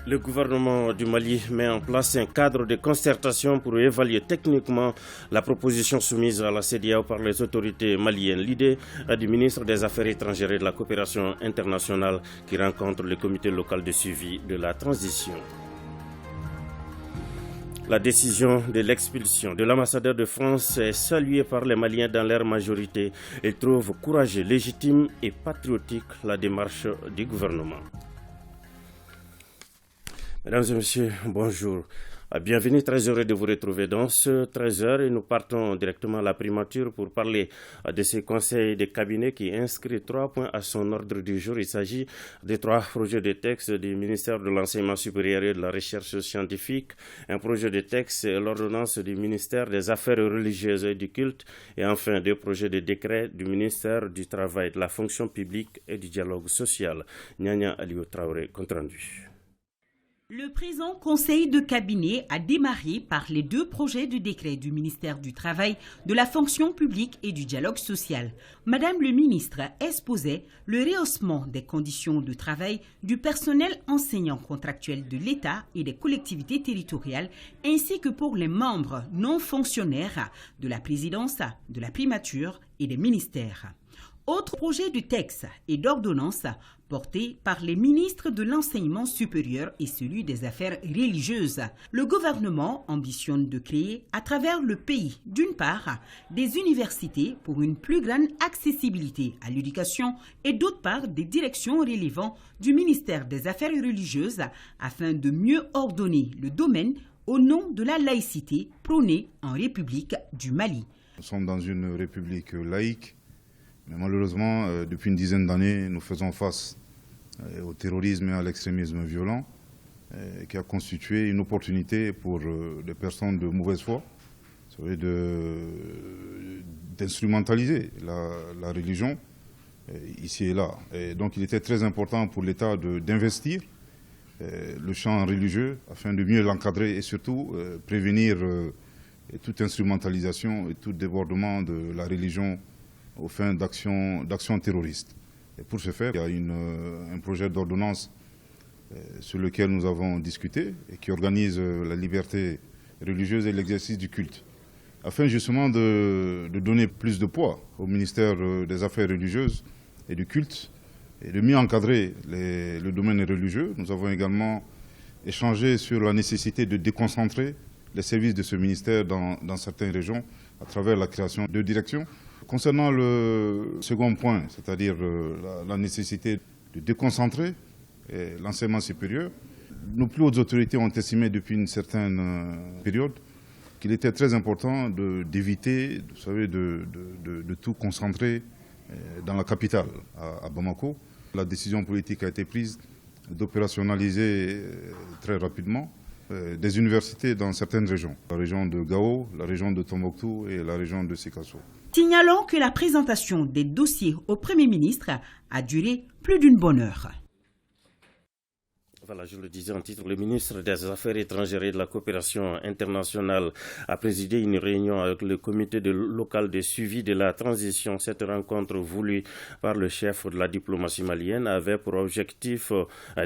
Le gouvernement du Mali met en place un cadre de concertation pour évaluer techniquement la proposition soumise à la CEDEAO par les autorités maliennes. L'idée du ministre des Affaires étrangères et de la coopération internationale qui rencontre le comité local de suivi de la transition. La décision de l'expulsion de l'ambassadeur de France est saluée par les Maliens dans leur majorité. Ils trouvent courageux, légitime et patriotique la démarche du gouvernement. Mesdames et messieurs, bonjour. Bienvenue, très heureux de vous retrouver dans ce 13h et nous partons directement à la primature pour parler de ces conseils de cabinet qui inscrit 3 points à son ordre du jour. Il s'agit de 3 projets de texte du ministère de l'Enseignement supérieur et de la Recherche scientifique, un projet de texte et l'ordonnance du ministère des Affaires religieuses et du culte et enfin 2 projets de décret du ministère du Travail, de la fonction publique et du dialogue social. Nyanya Aliou Traoré, compte rendu. Le présent conseil de cabinet a démarré par les 2 projets de décret du ministère du Travail, de la fonction publique et du dialogue social. Madame le ministre exposait le rehaussement des conditions de travail du personnel enseignant contractuel de l'État et des collectivités territoriales, ainsi que pour les membres non fonctionnaires de la présidence, de la primature et des ministères. Autre projet de texte et d'ordonnance porté par les ministres de l'enseignement supérieur et celui des affaires religieuses. Le gouvernement ambitionne de créer à travers le pays, d'une part, des universités pour une plus grande accessibilité à l'éducation et d'autre part, des directions relevant du ministère des Affaires religieuses afin de mieux ordonner le domaine au nom de la laïcité prônée en République du Mali. Nous sommes dans une république laïque. Mais malheureusement, depuis une dizaine d'années, nous faisons face au terrorisme et à l'extrémisme violent qui a constitué une opportunité pour des personnes de mauvaise foi d'instrumentaliser la religion ici et là. Et donc il était très important pour l'État d'investir le champ religieux afin de mieux l'encadrer et surtout prévenir toute instrumentalisation et tout débordement de la religion aux fins d'actions terroristes. Et pour ce faire, il y a un projet d'ordonnance sur lequel nous avons discuté et qui organise la liberté religieuse et l'exercice du culte, afin justement de donner plus de poids au ministère des Affaires religieuses et du culte et de mieux encadrer le domaine religieux. Nous avons également échangé sur la nécessité de déconcentrer les services de ce ministère dans certaines régions à travers la création de directions. Concernant le second point, c'est-à-dire la nécessité de déconcentrer l'enseignement supérieur, nos plus hautes autorités ont estimé depuis une certaine période qu'il était très important d'éviter, vous savez, de tout concentrer dans la capitale, à Bamako. La décision politique a été prise d'opérationnaliser très rapidement des universités dans certaines régions, la région de Gao, la région de Tombouctou et la région de Sikasso. Signalons que la présentation des dossiers au Premier ministre a duré plus d'une bonne heure. Voilà, je le disais en titre, le ministre des Affaires étrangères et de la coopération internationale a présidé une réunion avec le comité local de suivi de la transition. Cette rencontre voulue par le chef de la diplomatie malienne avait pour objectif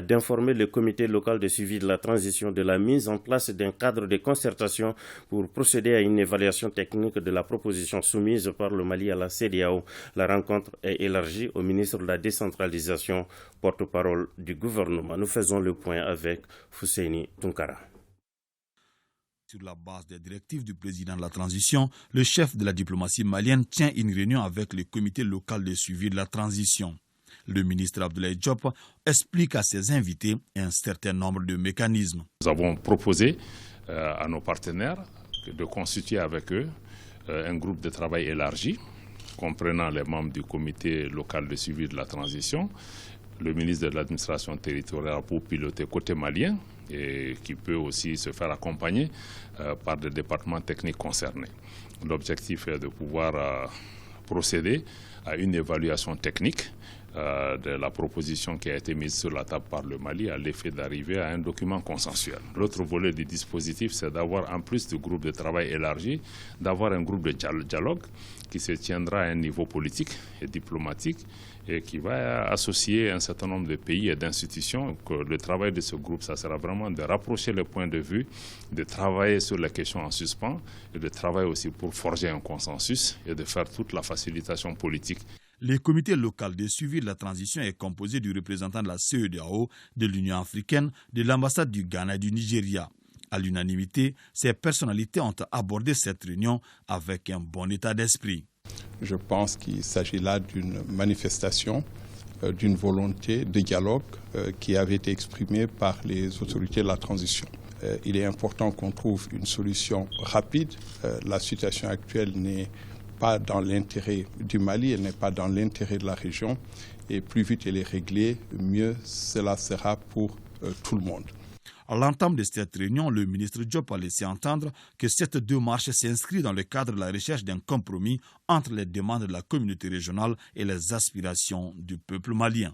d'informer le comité local de suivi de la transition de la mise en place d'un cadre de concertation pour procéder à une évaluation technique de la proposition soumise par le Mali à la CEDEAO. La rencontre est élargie au ministre de la décentralisation, porte-parole du gouvernement. Nous faisons le point avec Fousseini Tunkara. Sur la base des directives du président de la transition, le chef de la diplomatie malienne tient une réunion avec le comité local de suivi de la transition. Le ministre Abdoulaye Diop explique à ses invités un certain nombre de mécanismes. Nous avons proposé à nos partenaires de constituer avec eux un groupe de travail élargi, comprenant les membres du comité local de suivi de la transition, le ministre de l'administration territoriale pour piloter côté malien et qui peut aussi se faire accompagner par des départements techniques concernés. L'objectif est de pouvoir procéder à une évaluation technique de la proposition qui a été mise sur la table par le Mali à l'effet d'arriver à un document consensuel. L'autre volet du dispositif, c'est d'avoir, en plus du groupe de travail élargi, d'avoir un groupe de dialogue qui se tiendra à un niveau politique et diplomatique et qui va associer un certain nombre de pays et d'institutions. Que le travail de ce groupe, ça sera vraiment de rapprocher les points de vue, de travailler sur les questions en suspens et de travailler aussi pour forger un consensus et de faire toute la facilitation politique. Le comité local de suivi de la transition est composé du représentant de la CEDEAO, de l'Union africaine, de l'ambassade du Ghana et du Nigeria. À l'unanimité, ces personnalités ont abordé cette réunion avec un bon état d'esprit. Je pense qu'il s'agit là d'une manifestation, d'une volonté de dialogue qui avait été exprimée par les autorités de la transition. Il est important qu'on trouve une solution rapide. La situation actuelle n'est pas dans l'intérêt du Mali, elle n'est pas dans l'intérêt de la région. Et plus vite elle est réglée, mieux cela sera pour tout le monde. À l'entame de cette réunion, le ministre Diop a laissé entendre que cette démarche s'inscrit dans le cadre de la recherche d'un compromis entre les demandes de la communauté régionale et les aspirations du peuple malien.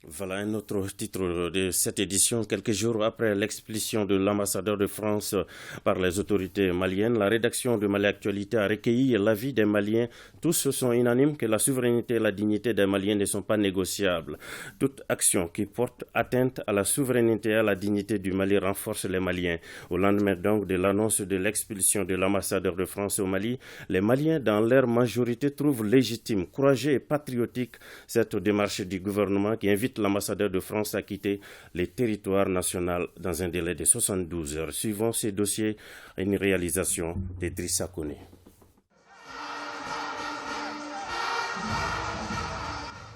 Voilà un autre titre de cette édition. Quelques jours après l'expulsion de l'ambassadeur de France par les autorités maliennes, la rédaction de Mali Actualité a recueilli l'avis des Maliens. Tous sont unanimes que la souveraineté et la dignité des Maliens ne sont pas négociables. Toute action qui porte atteinte à la souveraineté et à la dignité du Mali renforce les Maliens. Au lendemain donc de l'annonce de l'expulsion de l'ambassadeur de France au Mali, les Maliens dans leur majorité trouvent légitime, courageux et patriotique cette démarche du gouvernement qui invite l'ambassadeur de France a quitté les territoires nationaux dans un délai de 72 heures. Suivant ces dossiers, une réalisation d'Idrissa Koné.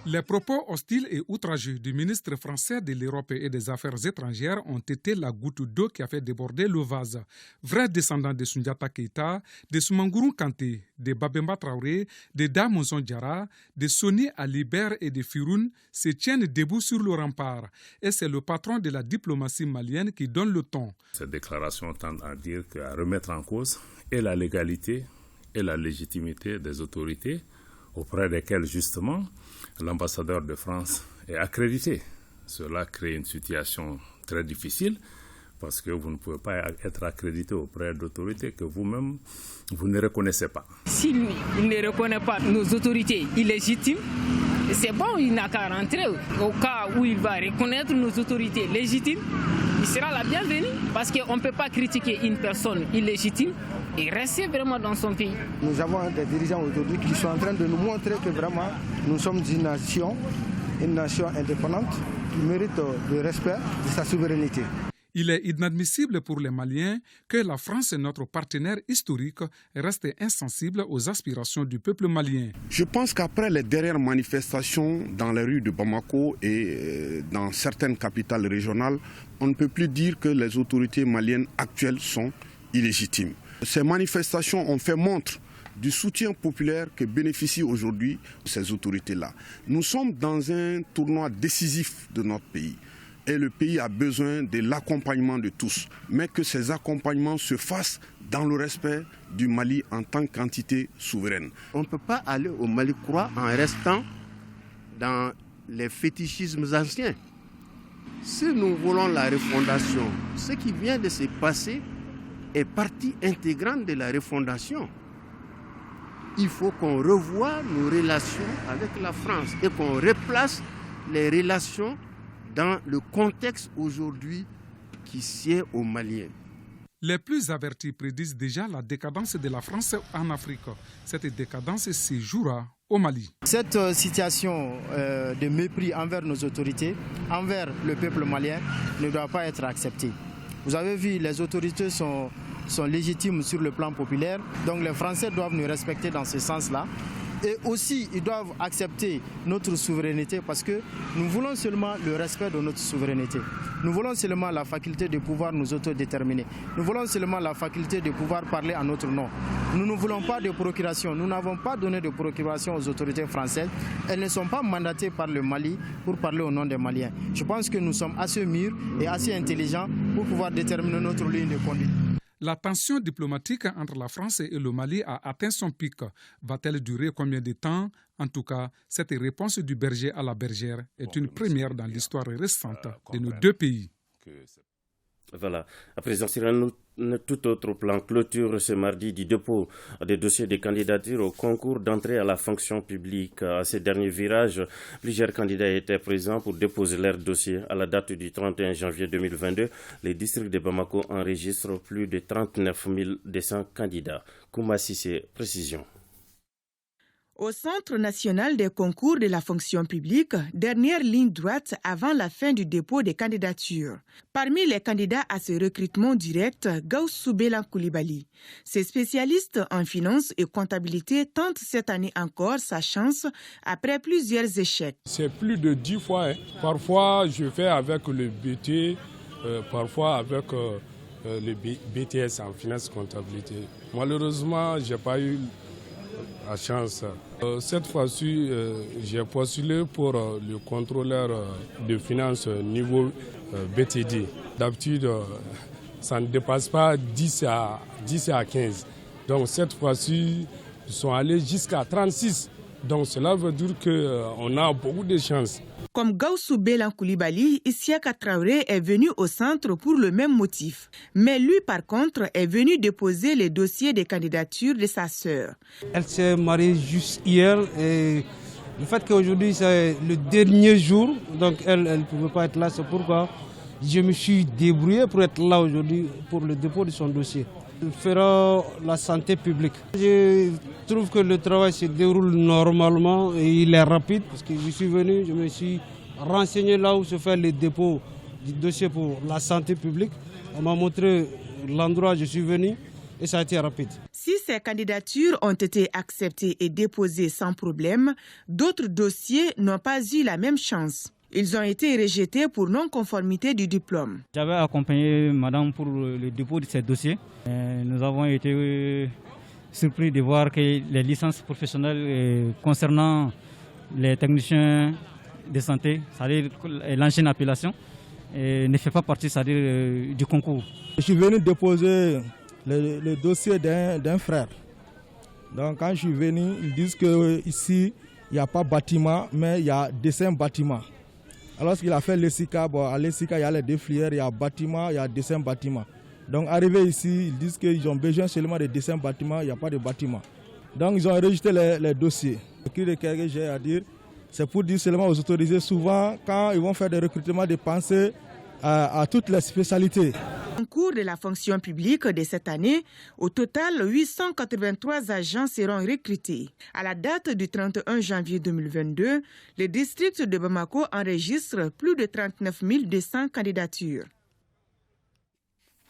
Les propos hostiles et outrageux du ministre français de l'Europe et des Affaires étrangères ont été la goutte d'eau qui a fait déborder le vase. Vrais descendants de Soundiata Keïta, de Soumangourou Kanté, de Babemba Traoré, de Damonson Diarra, de Soni Alibert et de Firoun se tiennent debout sur le rempart. Et c'est le patron de la diplomatie malienne qui donne le ton. Cette déclaration tend à dire qu'à remettre en cause et la légalité et la légitimité des autorités auprès desquelles justement l'ambassadeur de France est accrédité. Cela crée une situation très difficile parce que vous ne pouvez pas être accrédité auprès d'autorités que vous-même, vous ne reconnaissez pas. Si lui, il ne reconnaît pas nos autorités illégitimes, c'est bon, il n'a qu'à rentrer. Au cas où il va reconnaître nos autorités légitimes, il sera la bienvenue parce qu'on ne peut pas critiquer une personne illégitime et rester vraiment dans son pays. Nous avons des dirigeants aujourd'hui qui sont en train de nous montrer que vraiment nous sommes une nation indépendante qui mérite le respect de sa souveraineté. Il est inadmissible pour les Maliens que la France, notre partenaire historique, reste insensible aux aspirations du peuple malien. Je pense qu'après les dernières manifestations dans les rues de Bamako et dans certaines capitales régionales, on ne peut plus dire que les autorités maliennes actuelles sont illégitimes. Ces manifestations ont fait montre du soutien populaire que bénéficient aujourd'hui ces autorités-là. Nous sommes dans un tournoi décisif de notre pays. Et le pays a besoin de l'accompagnement de tous, mais que ces accompagnements se fassent dans le respect du Mali en tant qu'entité souveraine. On ne peut pas aller au Mali croix en restant dans les fétichismes anciens. Si nous voulons la refondation, ce qui vient de se passer est partie intégrante de la refondation. Il faut qu'on revoie nos relations avec la France et qu'on replace les relations dans le contexte aujourd'hui qui sied aux Maliens. Les plus avertis prédisent déjà la décadence de la France en Afrique. Cette décadence se jouera au Mali. Cette situation de mépris envers nos autorités, envers le peuple malien, ne doit pas être acceptée. Vous avez vu, les autorités sont légitimes sur le plan populaire, donc les Français doivent nous respecter dans ce sens-là. Et aussi, ils doivent accepter notre souveraineté parce que nous voulons seulement le respect de notre souveraineté. Nous voulons seulement la faculté de pouvoir nous autodéterminer. Nous voulons seulement la faculté de pouvoir parler en notre nom. Nous ne voulons pas de procuration. Nous n'avons pas donné de procuration aux autorités françaises. Elles ne sont pas mandatées par le Mali pour parler au nom des Maliens. Je pense que nous sommes assez mûrs et assez intelligents pour pouvoir déterminer notre ligne de conduite. La tension diplomatique entre la France et le Mali a atteint son pic. Va-t-elle durer combien de temps? En tout cas, cette réponse du berger à la bergère est une première dans l'histoire récente de nos deux pays. Voilà. À présent, sur un tout autre plan, clôture ce mardi du dépôt des dossiers de candidature au concours d'entrée à la fonction publique. À ces derniers virages, plusieurs candidats étaient présents pour déposer leurs dossiers. À la date du 31 janvier 2022, les districts de Bamako enregistrent plus de 39 200 candidats. Kouma Sissé, précision. Au Centre national des concours de la fonction publique, dernière ligne droite avant la fin du dépôt des candidatures. Parmi les candidats à ce recrutement direct, Gaussou Bélan Koulibaly. Ce spécialiste en finance et comptabilité tente cette année encore sa chance après plusieurs échecs. C'est plus de 10 fois. Parfois, je fais avec le BT, parfois avec le BTS en finance et comptabilité. Malheureusement, je n'ai pas eu la chance. Cette fois-ci, j'ai postulé pour le contrôleur de finances niveau BTD. D'habitude, ça ne dépasse pas 10 à 15. Donc cette fois-ci, ils sont allés jusqu'à 36. Donc cela veut dire qu'on a beaucoup de chances. Comme Gaussou Bélan Koulibaly, Isiaka Traoré est venu au centre pour le même motif. Mais lui, par contre, est venu déposer les dossiers des candidatures de sa sœur. Elle s'est mariée juste hier et le fait qu'aujourd'hui c'est le dernier jour, donc elle ne pouvait pas être là, c'est pourquoi je me suis débrouillé pour être là aujourd'hui pour le dépôt de son dossier. Il fera la santé publique. Je trouve que le travail se déroule normalement et il est rapide parce que je suis venu, je me suis renseigné là où se fait le dépôt du dossier pour la santé publique. On m'a montré l'endroit où je suis venu et ça a été rapide. Si ces candidatures ont été acceptées et déposées sans problème, d'autres dossiers n'ont pas eu la même chance. Ils ont été rejetés pour non-conformité du diplôme. J'avais accompagné madame pour le dépôt de ces dossiers. Nous avons été surpris de voir que les licences professionnelles concernant les techniciens de santé, c'est-à-dire l'ancienne appellation, ne fait pas partie, c'est-à-dire du concours. Je suis venu déposer le dossier d'un frère. Donc quand je suis venu, ils disent qu'ici, il n'y a pas bâtiment, mais il y a dessin bâtiment. Alors qu'il a fait le SICA, à l'ESICA, il y a les deux filières, il y a bâtiment, il y a dessin bâtiment. Donc arrivé ici, ils disent qu'ils ont besoin seulement de dessin bâtiment, il n'y a pas de bâtiment. Donc ils ont rejeté les dossiers. Ce que j'ai à dire, c'est pour dire seulement aux autorisés, souvent quand ils vont faire des recrutements, de penser à toutes les spécialités. Au cours de la fonction publique de cette année, au total, 883 agents seront recrutés. À la date du 31 janvier 2022, le district de Bamako enregistre plus de 39 200 candidatures.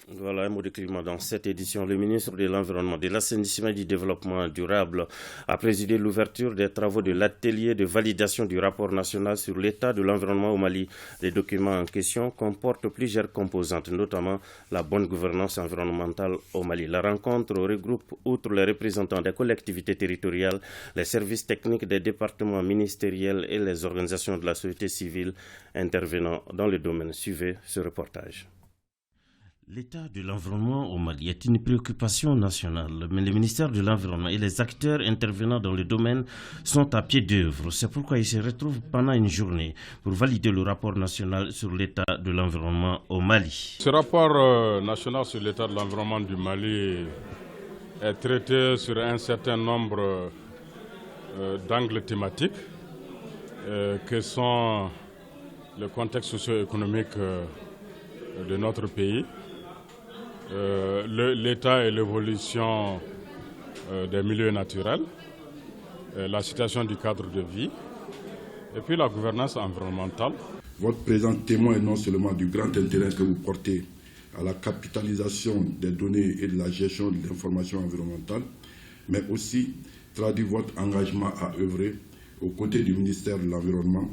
Voilà un mot de climat dans cette édition. Le ministre de l'Environnement, de l'Assainissement et du Développement durable a présidé l'ouverture des travaux de l'atelier de validation du rapport national sur l'état de l'environnement au Mali. Les documents en question comportent plusieurs composantes, notamment la bonne gouvernance environnementale au Mali. La rencontre regroupe, outre les représentants des collectivités territoriales, les services techniques des départements ministériels et les organisations de la société civile intervenant dans le domaine. Suivez ce reportage. L'état de l'environnement au Mali est une préoccupation nationale, mais le ministère de l'Environnement et les acteurs intervenant dans le domaine sont à pied d'œuvre. C'est pourquoi ils se retrouvent pendant une journée pour valider le rapport national sur l'état de l'environnement au Mali. Ce rapport national sur l'état de l'environnement du Mali est traité sur un certain nombre d'angles thématiques que sont le contexte socio-économique de notre pays, l'état et l'évolution des milieux naturels, la situation du cadre de vie et puis la gouvernance environnementale. Votre présent témoigne non seulement du grand intérêt que vous portez à la capitalisation des données et de la gestion de l'information environnementale, mais aussi traduit votre engagement à œuvrer aux côtés du ministère de l'Environnement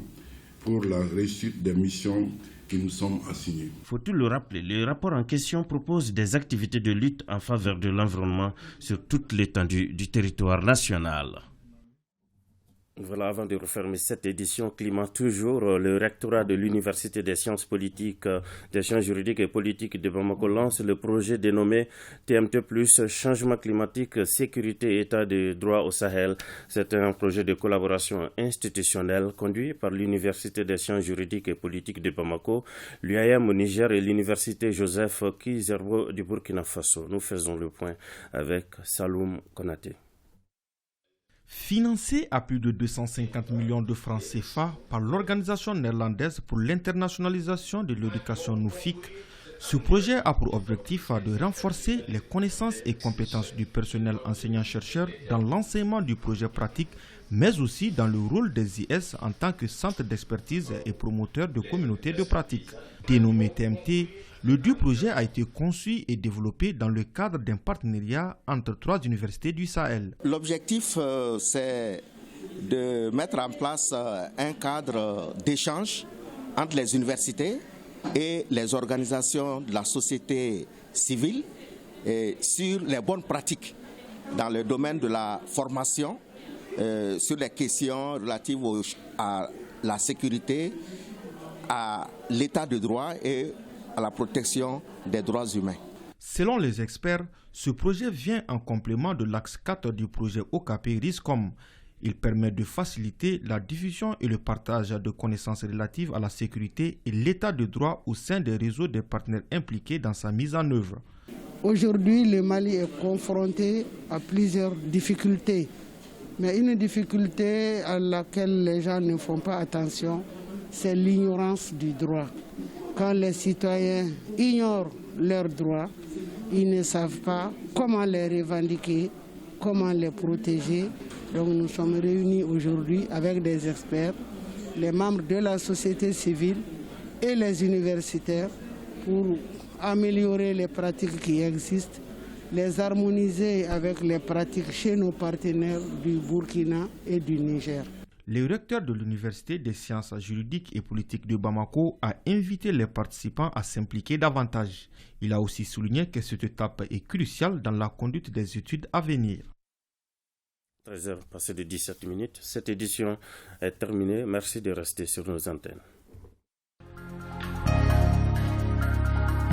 pour la réussite des missions qui nous sont assignés. Faut-il le rappeler, le rapport en question propose des activités de lutte en faveur de l'environnement sur toute l'étendue du territoire national. Voilà, avant de refermer cette édition climat toujours, le rectorat de l'Université des sciences politiques, des sciences juridiques et politiques de Bamako lance le projet dénommé TMT+, changement climatique, sécurité et état de droit au Sahel. C'est un projet de collaboration institutionnelle conduit par l'Université des sciences juridiques et politiques de Bamako, l'UAM au Niger et l'Université Joseph Kizerbo du Burkina Faso. Nous faisons le point avec Saloum Konaté. Financé à plus de 250 millions de francs CFA par l'Organisation néerlandaise pour l'internationalisation de l'éducation NUFIC, ce projet a pour objectif de renforcer les connaissances et compétences du personnel enseignant-chercheur dans l'enseignement du projet pratique, mais aussi dans le rôle des IS en tant que centre d'expertise et promoteur de communautés de pratique. Dénommé TMT, le dit projet a été conçu et développé dans le cadre d'un partenariat entre 3 universités du Sahel. L'objectif, c'est de mettre en place un cadre d'échange entre les universités et les organisations de la société civile sur les bonnes pratiques dans le domaine de la formation, sur les questions relatives à la sécurité, à l'état de droit et à la protection des droits humains. Selon les experts, ce projet vient en complément de l'axe 4 du projet OKP RISCOM. Il permet de faciliter la diffusion et le partage de connaissances relatives à la sécurité et l'état de droit au sein des réseaux des partenaires impliqués dans sa mise en œuvre. Aujourd'hui, le Mali est confronté à plusieurs difficultés. Mais une difficulté à laquelle les gens ne font pas attention, c'est l'ignorance du droit. Quand les citoyens ignorent leurs droits, ils ne savent pas comment les revendiquer, comment les protéger. Donc nous sommes réunis aujourd'hui avec des experts, les membres de la société civile et les universitaires pour améliorer les pratiques qui existent, les harmoniser avec les pratiques chez nos partenaires du Burkina et du Niger. Le recteur de l'Université des sciences juridiques et politiques de Bamako a invité les participants à s'impliquer davantage. Il a aussi souligné que cette étape est cruciale dans la conduite des études à venir. 13h passé de 17 minutes. Cette édition est terminée. Merci de rester sur nos antennes.